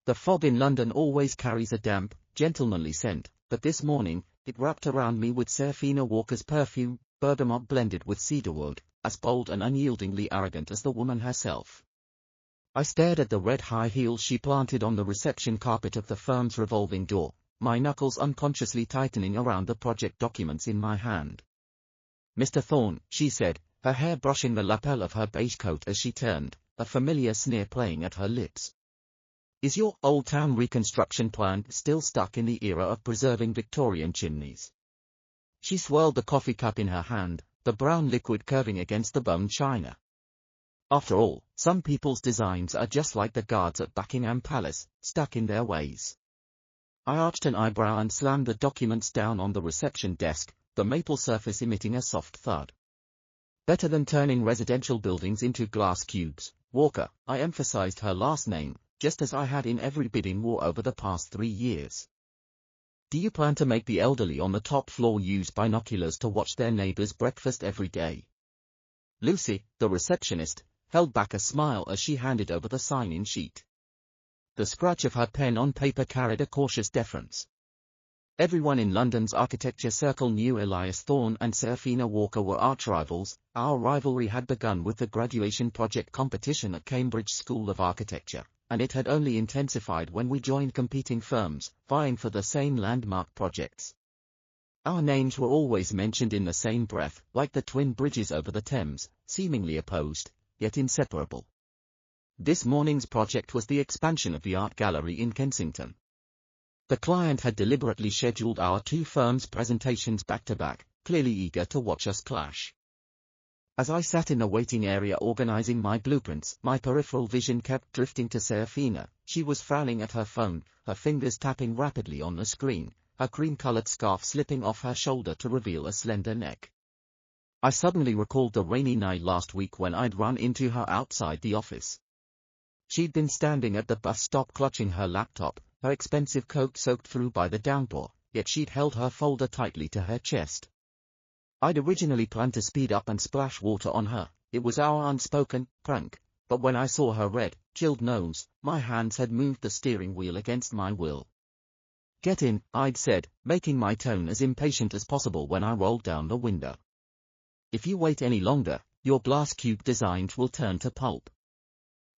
The fog in London always carries a damp, gentlemanly scent, but this morning, it wrapped around me with Seraphina Walker's perfume, bergamot blended with cedarwood, as bold and unyieldingly arrogant as the woman herself. I stared at the red high heels she planted on the reception carpet of the firm's revolving door, my knuckles unconsciously tightening around the project documents in my hand. "Mr. Thorne," she said, her hair brushing the lapel of her beige coat as she turned, a familiar sneer playing at her lips. "Is your Old Town reconstruction plan still stuck in the era of preserving Victorian chimneys?" She swirled the coffee cup in her hand, the brown liquid curving against the bone china. After all, some people's designs are just like the guards at Buckingham Palace, stuck in their ways. I arched an eyebrow and slammed the documents down on the reception desk, the maple surface emitting a soft thud. "Better than turning residential buildings into glass cubes, Walker," I emphasized her last name, just as I had in every bidding war over the past 3 years. "Do you plan to make the elderly on the top floor use binoculars to watch their neighbors' breakfast every day?" Lucy, the receptionist, held back a smile as she handed over the sign-in sheet. The scratch of her pen on paper carried a cautious deference. Everyone in London's architecture circle knew Elias Thorne and Seraphina Walker were arch-rivals. Our rivalry had begun with the graduation project competition at Cambridge School of Architecture, and it had only intensified when we joined competing firms, vying for the same landmark projects. Our names were always mentioned in the same breath, like the twin bridges over the Thames, seemingly opposed, yet inseparable. This morning's project was the expansion of the art gallery in Kensington. The client had deliberately scheduled our 2 firms' presentations back-to-back, clearly eager to watch us clash. As I sat in the waiting area organizing my blueprints, my peripheral vision kept drifting to Seraphina. She was frowning at her phone, her fingers tapping rapidly on the screen, her cream-colored scarf slipping off her shoulder to reveal a slender neck. I suddenly recalled the rainy night last week when I'd run into her outside the office. She'd been standing at the bus stop clutching her laptop, her expensive coat soaked through by the downpour, yet she'd held her folder tightly to her chest. I'd originally planned to speed up and splash water on her. It was our unspoken prank, but when I saw her red, chilled nose, my hands had moved the steering wheel against my will. "Get in," I'd said, making my tone as impatient as possible when I rolled down the window. "If you wait any longer, your glass cube designs will turn to pulp."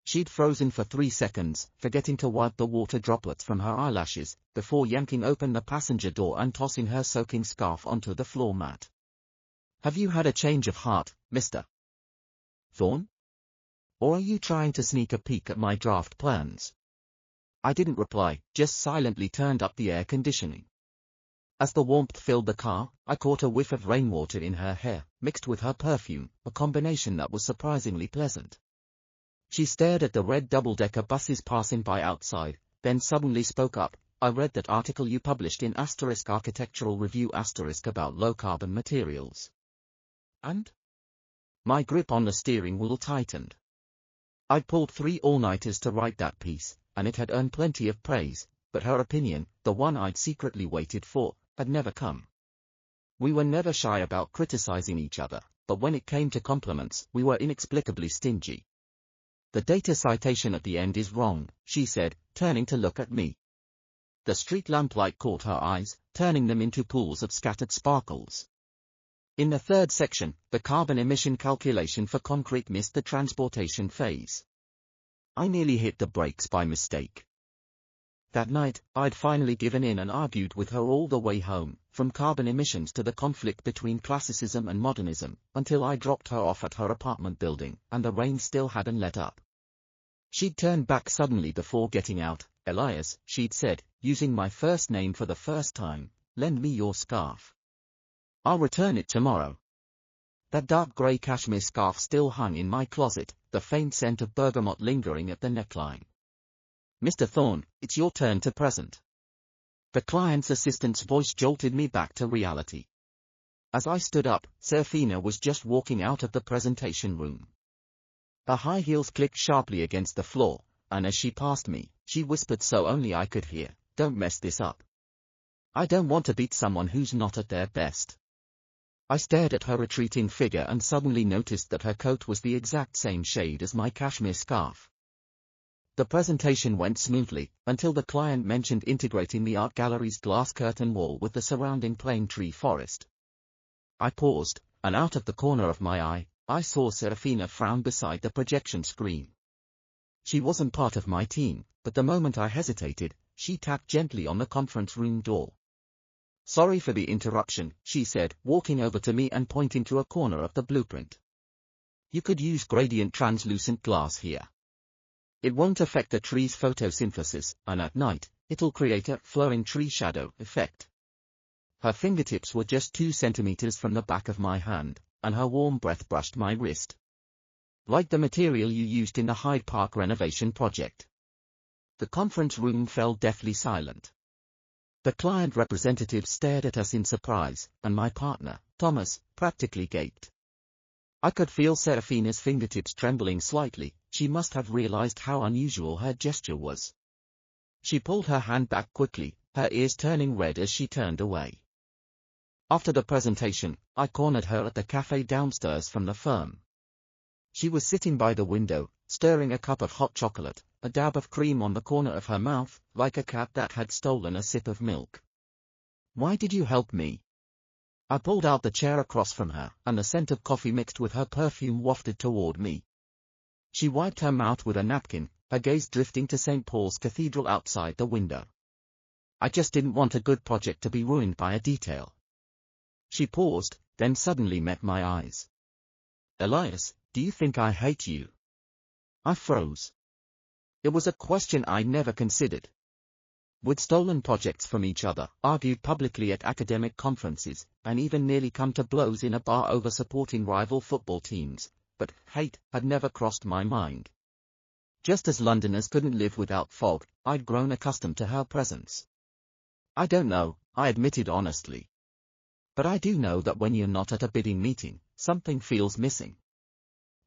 She'd frozen for 3 seconds, forgetting to wipe the water droplets from her eyelashes, before yanking open the passenger door and tossing her soaking scarf onto the floor mat. "Have you had a change of heart, Mr. Thorne? Or are you trying to sneak a peek at my draft plans?" I didn't reply, just silently turned up the air conditioning. As the warmth filled the car, I caught a whiff of rainwater in her hair, mixed with her perfume, a combination that was surprisingly pleasant. She stared at the red double-decker buses passing by outside, then suddenly spoke up. "I read that article you published in *Architectural Review* about low-carbon materials." "And?" My grip on the steering wheel tightened. I'd pulled 3 all-nighters to write that piece, and it had earned plenty of praise, but her opinion, the one I'd secretly waited for, had never come. We were never shy about criticizing each other, but when it came to compliments, we were inexplicably stingy. "The data citation at the end is wrong," she said, turning to look at me. The street lamplight caught her eyes, turning them into pools of scattered sparkles. "In the 3rd section, the carbon emission calculation for concrete missed the transportation phase." I nearly hit the brakes by mistake. That night, I'd finally given in and argued with her all the way home, from carbon emissions to the conflict between classicism and modernism, until I dropped her off at her apartment building, and the rain still hadn't let up. She'd turned back suddenly before getting out. "Elias," she'd said, using my first name for the first time, "lend me your scarf. I'll return it tomorrow." That dark grey cashmere scarf still hung in my closet, the faint scent of bergamot lingering at the neckline. "Mr. Thorne, it's your turn to present." The client's assistant's voice jolted me back to reality. As I stood up, Seraphina was just walking out of the presentation room. Her high heels clicked sharply against the floor, and as she passed me, she whispered so only I could hear, "Don't mess this up. I don't want to beat someone who's not at their best." I stared at her retreating figure and suddenly noticed that her coat was the exact same shade as my cashmere scarf. The presentation went smoothly, until the client mentioned integrating the art gallery's glass curtain wall with the surrounding plane tree forest. I paused, and out of the corner of my eye, I saw Serafina frown beside the projection screen. She wasn't part of my team, but the moment I hesitated, she tapped gently on the conference room door. "Sorry for the interruption," she said, walking over to me and pointing to a corner of the blueprint. "You could use gradient translucent glass here. It won't affect the tree's photosynthesis, and at night, it'll create a flowing tree shadow effect." Her fingertips were just 2 centimeters from the back of my hand, and her warm breath brushed my wrist. "Like the material you used in the Hyde Park renovation project." The conference room fell deathly silent. The client representative stared at us in surprise, and my partner, Thomas, practically gaped. I could feel Serafina's fingertips trembling slightly. She must have realized how unusual her gesture was. She pulled her hand back quickly, her ears turning red as she turned away. After the presentation, I cornered her at the cafe downstairs from the firm. She was sitting by the window, stirring a cup of hot chocolate, a dab of cream on the corner of her mouth, like a cat that had stolen a sip of milk. "Why did you help me?" I pulled out the chair across from her, and the scent of coffee mixed with her perfume wafted toward me. She wiped her mouth with a napkin, her gaze drifting to St. Paul's Cathedral outside the window. "I just didn't want a good project to be ruined by a detail." She paused, then suddenly met my eyes. "Elias, do you think I hate you?" I froze. It was a question I never considered. We'd stolen projects from each other, argued publicly at academic conferences, and even nearly come to blows in a bar over supporting rival football teams, but hate had never crossed my mind. Just as Londoners couldn't live without fog, I'd grown accustomed to her presence. "I don't know," I admitted honestly. "But I do know that when you're not at a bidding meeting, something feels missing."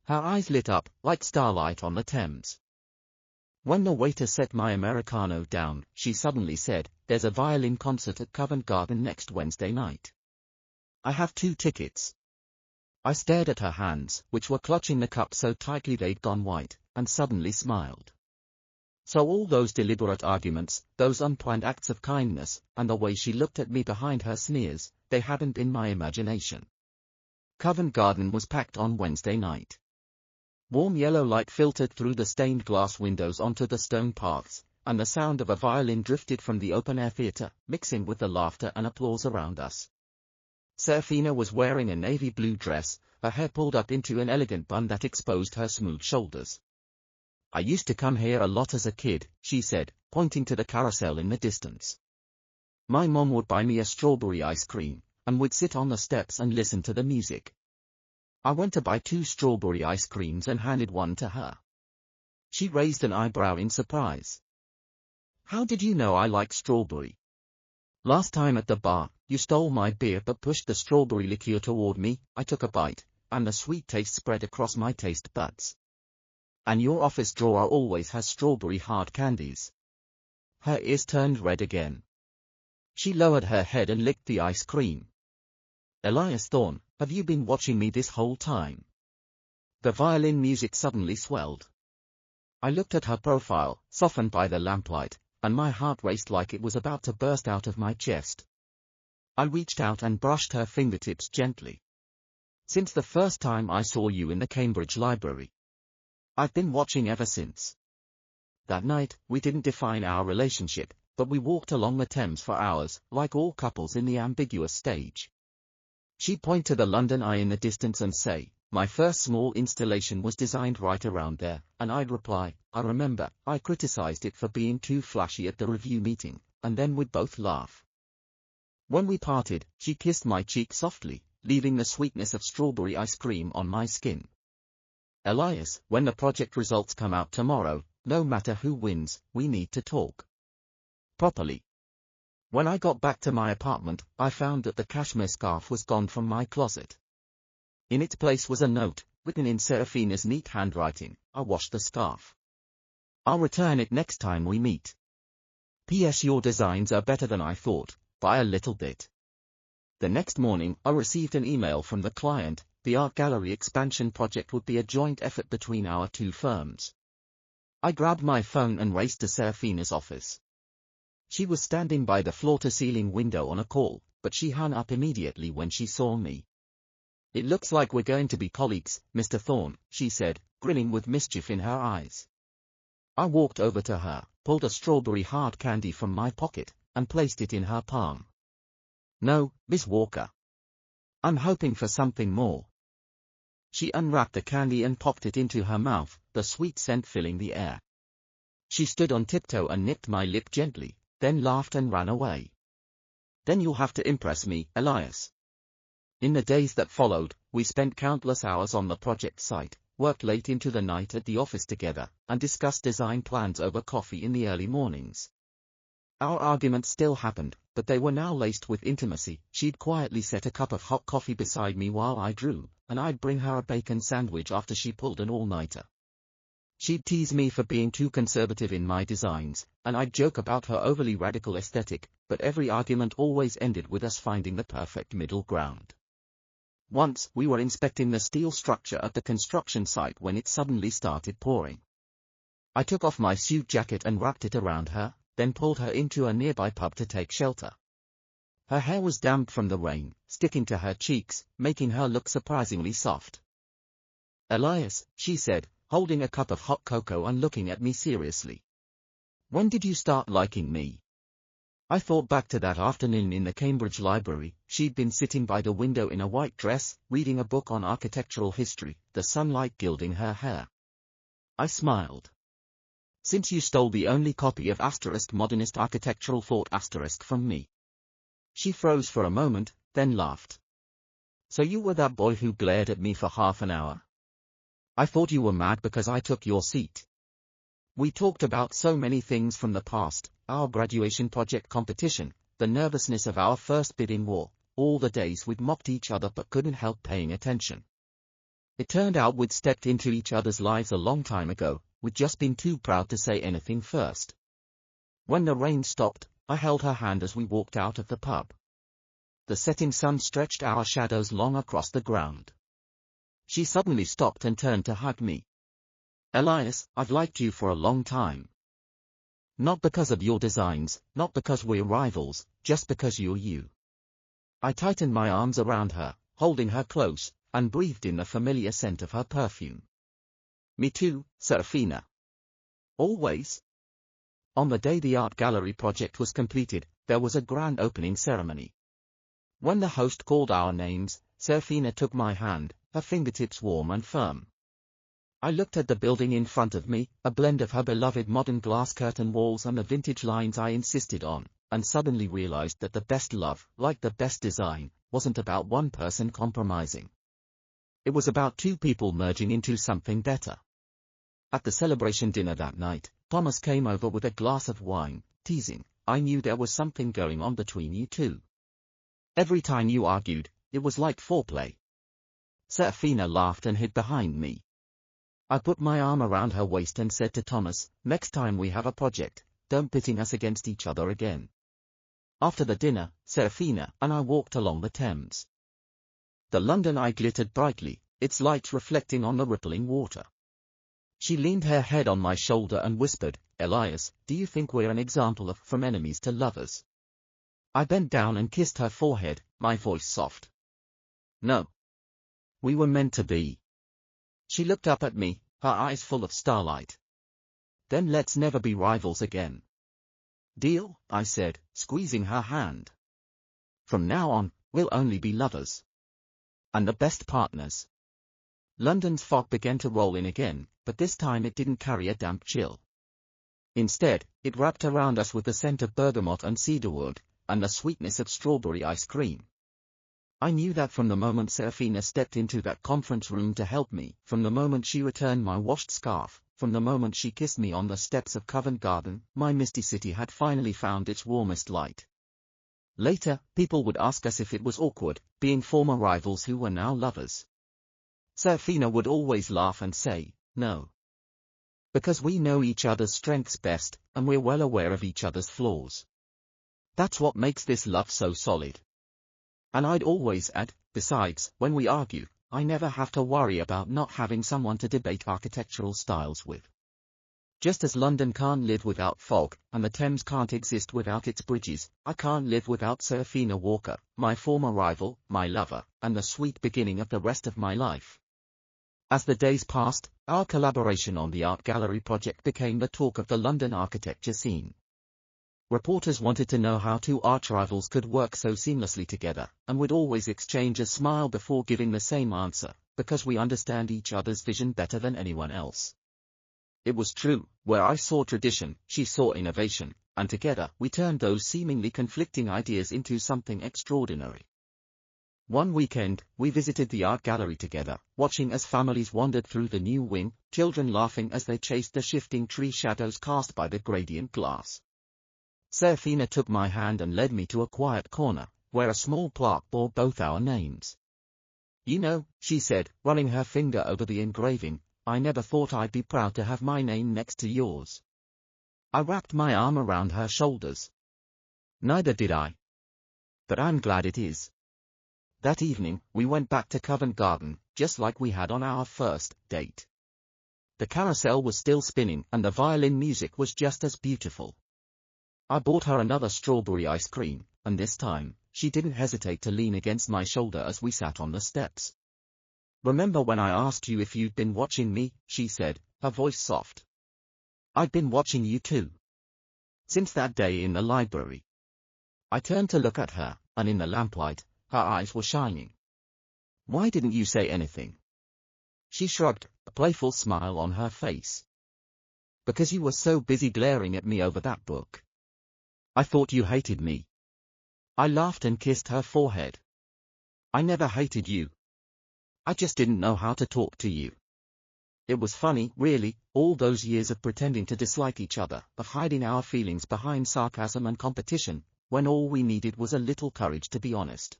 Her eyes lit up, like starlight on the Thames. When the waiter set my Americano down, she suddenly said, "There's a violin concert at Covent Garden next Wednesday night. I have 2 tickets. I stared at her hands, which were clutching the cup so tightly they'd gone white, and suddenly smiled. So all those deliberate arguments, those unplanned acts of kindness, and the way she looked at me behind her sneers, they hadn't been my imagination. Covent Garden was packed on Wednesday night. Warm yellow light filtered through the stained glass windows onto the stone paths, and the sound of a violin drifted from the open-air theatre, mixing with the laughter and applause around us. Serafina was wearing a navy blue dress, her hair pulled up into an elegant bun that exposed her smooth shoulders. "I used to come here a lot as a kid," she said, pointing to the carousel in the distance. "My mom would buy me a strawberry ice cream, and we'd sit on the steps and listen to the music." I went to buy 2 strawberry ice creams and handed one to her. She raised an eyebrow in surprise. "How did you know I like strawberry?" "Last time at the bar, you stole my beer but pushed the strawberry liqueur toward me." I took a bite, and the sweet taste spread across my taste buds. "And your office drawer always has strawberry hard candies." Her ears turned red again. She lowered her head and licked the ice cream. "Elias Thorne, have you been watching me this whole time?" The violin music suddenly swelled. I looked at her profile, softened by the lamplight, and my heart raced like it was about to burst out of my chest. I reached out and brushed her fingertips gently. "Since the first time I saw you in the Cambridge Library. I've been watching ever since." That night, we didn't define our relationship, but we walked along the Thames for hours, like all couples in the ambiguous stage. She'd point to the London Eye in the distance and say, "My first small installation was designed right around there," and I'd reply, "I remember, I criticized it for being too flashy at the review meeting," and then we'd both laugh. When we parted, she kissed my cheek softly, leaving the sweetness of strawberry ice cream on my skin. "Elias, when the project results come out tomorrow, no matter who wins, we need to talk properly." When I got back to my apartment, I found that the cashmere scarf was gone from my closet. In its place was a note, written in Serafina's neat handwriting. "I washed the scarf. I'll return it next time we meet. P.S. Your designs are better than I thought, by a little bit." The next morning, I received an email from the client. The art gallery expansion project would be a joint effort between our 2 firms. I grabbed my phone and raced to Serafina's office. She was standing by the floor-to-ceiling window on a call, but she hung up immediately when she saw me. "It looks like we're going to be colleagues, Mr. Thorne," she said, grinning with mischief in her eyes. I walked over to her, pulled a strawberry hard candy from my pocket, and placed it in her palm. "No, Miss Walker. I'm hoping for something more." She unwrapped the candy and popped it into her mouth, the sweet scent filling the air. She stood on tiptoe and nipped my lip gently, then laughed and ran away. "Then you'll have to impress me, Elias." In the days that followed, we spent countless hours on the project site, worked late into the night at the office together, and discussed design plans over coffee in the early mornings. Our arguments still happened, but they were now laced with intimacy. She'd quietly set a cup of hot coffee beside me while I drew, and I'd bring her a bacon sandwich after she pulled an all-nighter. She'd tease me for being too conservative in my designs, and I'd joke about her overly radical aesthetic, but every argument always ended with us finding the perfect middle ground. Once, we were inspecting the steel structure at the construction site when it suddenly started pouring. I took off my suit jacket and wrapped it around her, then pulled her into a nearby pub to take shelter. Her hair was damp from the rain, sticking to her cheeks, making her look surprisingly soft. "Elias," she said, holding a cup of hot cocoa and looking at me seriously. "When did you start liking me?" I thought back to that afternoon in the Cambridge Library. She'd been sitting by the window in a white dress, reading a book on architectural history, the sunlight gilding her hair. I smiled. "Since you stole the only copy of modernist architectural thought from me." She froze for a moment, then laughed. "So you were that boy who glared at me for half an hour? I thought you were mad because I took your seat." We talked about so many things from the past, our graduation project competition, the nervousness of our first bidding war, all the days we'd mocked each other but couldn't help paying attention. It turned out we'd stepped into each other's lives a long time ago, we'd just been too proud to say anything first. When the rain stopped, I held her hand as we walked out of the pub. The setting sun stretched our shadows long across the ground. She suddenly stopped and turned to hug me. "Elias, I've liked you for a long time. Not because of your designs, not because we're rivals, just because you're you." I tightened my arms around her, holding her close, and breathed in the familiar scent of her perfume. "Me too, Serafina. Always." On the day the art gallery project was completed, there was a grand opening ceremony. When the host called our names, Serafina took my hand, her fingertips warm and firm. I looked at the building in front of me, a blend of her beloved modern glass curtain walls and the vintage lines I insisted on, and suddenly realized that the best love, like the best design, wasn't about one person compromising. It was about two people merging into something better. At the celebration dinner that night, Thomas came over with a glass of wine, teasing, "I knew there was something going on between you two. Every time you argued, it was like foreplay." Serafina laughed and hid behind me. I put my arm around her waist and said to Thomas, "Next time we have a project, don't pitting us against each other again." After the dinner, Serafina and I walked along the Thames. The London Eye glittered brightly, its lights reflecting on the rippling water. She leaned her head on my shoulder and whispered, "Elias, do you think we're an example of from enemies to lovers?" I bent down and kissed her forehead, my voice soft. "No. We were meant to be." She looked up at me, her eyes full of starlight. "Then let's never be rivals again." "Deal," I said, squeezing her hand. "From now on, we'll only be lovers. And the best partners." London's fog began to roll in again, but this time it didn't carry a damp chill. Instead, it wrapped around us with the scent of bergamot and cedarwood, and the sweetness of strawberry ice cream. I knew that from the moment Serafina stepped into that conference room to help me, from the moment she returned my washed scarf, from the moment she kissed me on the steps of Covent Garden, my misty city had finally found its warmest light. Later, people would ask us if it was awkward, being former rivals who were now lovers. Serafina would always laugh and say, "No. Because we know each other's strengths best, and we're well aware of each other's flaws. That's what makes this love so solid." And I'd always add, "Besides, when we argue, I never have to worry about not having someone to debate architectural styles with." Just as London can't live without fog, and the Thames can't exist without its bridges, I can't live without Serafina Walker, my former rival, my lover, and the sweet beginning of the rest of my life. As the days passed, our collaboration on the art gallery project became the talk of the London architecture scene. Reporters wanted to know how two arch-rivals could work so seamlessly together, and would always exchange a smile before giving the same answer, because we understand each other's vision better than anyone else. It was true, where I saw tradition, she saw innovation, and together we turned those seemingly conflicting ideas into something extraordinary. One weekend, we visited the art gallery together, watching as families wandered through the new wing, children laughing as they chased the shifting tree shadows cast by the gradient glass. Serafina took my hand and led me to a quiet corner, where a small plaque bore both our names. "You know," she said, running her finger over the engraving, "I never thought I'd be proud to have my name next to yours." I wrapped my arm around her shoulders. "Neither did I. But I'm glad it is." That evening, we went back to Covent Garden, just like we had on our first date. The carousel was still spinning and the violin music was just as beautiful. I bought her another strawberry ice cream, and this time, she didn't hesitate to lean against my shoulder as we sat on the steps. "Remember when I asked you if you'd been watching me?" she said, her voice soft. "I'd been watching you too. Since that day in the library." I turned to look at her, and in the lamplight, her eyes were shining. "Why didn't you say anything?" She shrugged, a playful smile on her face. "Because you were so busy glaring at me over that book. I thought you hated me." I laughed and kissed her forehead. "I never hated you. I just didn't know how to talk to you." It was funny, really, all those years of pretending to dislike each other, of hiding our feelings behind sarcasm and competition, when all we needed was a little courage to be honest.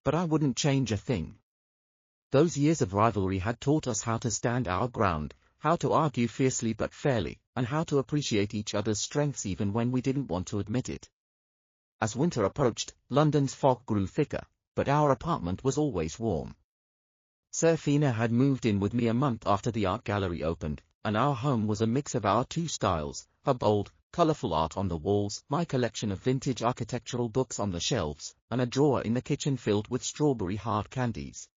But I wouldn't change a thing. Those years of rivalry had taught us how to stand our ground, how to argue fiercely but fairly, and how to appreciate each other's strengths even when we didn't want to admit it. As winter approached, London's fog grew thicker, but our apartment was always warm. Serafina had moved in with me a month after the art gallery opened, and our home was a mix of our two styles, her bold, colorful art on the walls, my collection of vintage architectural books on the shelves, and a drawer in the kitchen filled with strawberry hard candies.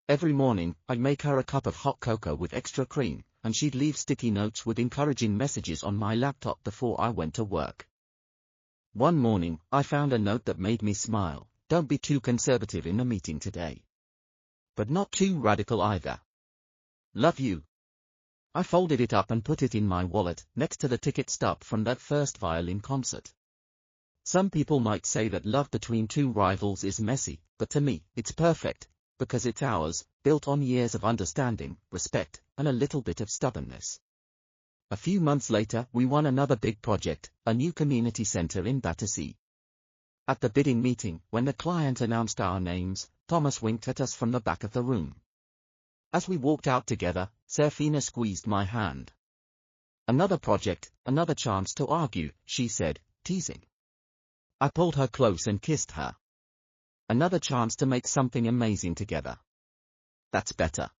Every morning, I'd make her a cup of hot cocoa with extra cream, and she'd leave sticky notes with encouraging messages on my laptop before I went to work. One morning, I found a note that made me smile. "Don't be too conservative in the meeting today. But not too radical either. Love you." I folded it up and put it in my wallet, next to the ticket stub from that first violin concert. Some people might say that love between two rivals is messy, but to me, it's perfect, because it's ours, built on years of understanding, respect, and a little bit of stubbornness. A few months later, we won another big project, a new community center in Battersea. At the bidding meeting, when the client announced our names, Thomas winked at us from the back of the room. As we walked out together, Serafina squeezed my hand. "Another project, another chance to argue," she said, teasing. I pulled her close and kissed her. "Another chance to make something amazing together. That's better."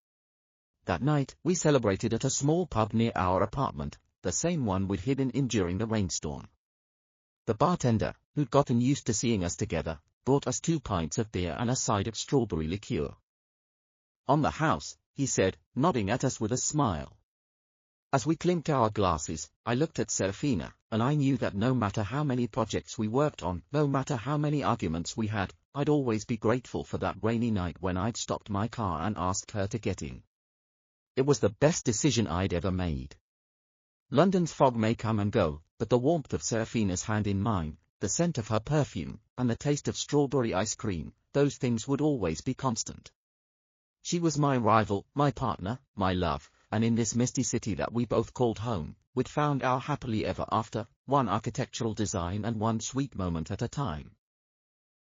That night, we celebrated at a small pub near our apartment, the same one we'd hidden in during the rainstorm. The bartender, who'd gotten used to seeing us together, brought us 2 pints of beer and a side of strawberry liqueur. "On the house," he said, nodding at us with a smile. As we clinked our glasses, I looked at Serafina, and I knew that no matter how many projects we worked on, no matter how many arguments we had, I'd always be grateful for that rainy night when I'd stopped my car and asked her to get in. It was the best decision I'd ever made. London's fog may come and go, but the warmth of Serafina's hand in mine, the scent of her perfume, and the taste of strawberry ice cream, those things would always be constant. She was my rival, my partner, my love, and in this misty city that we both called home, we'd found our happily ever after, one architectural design and one sweet moment at a time.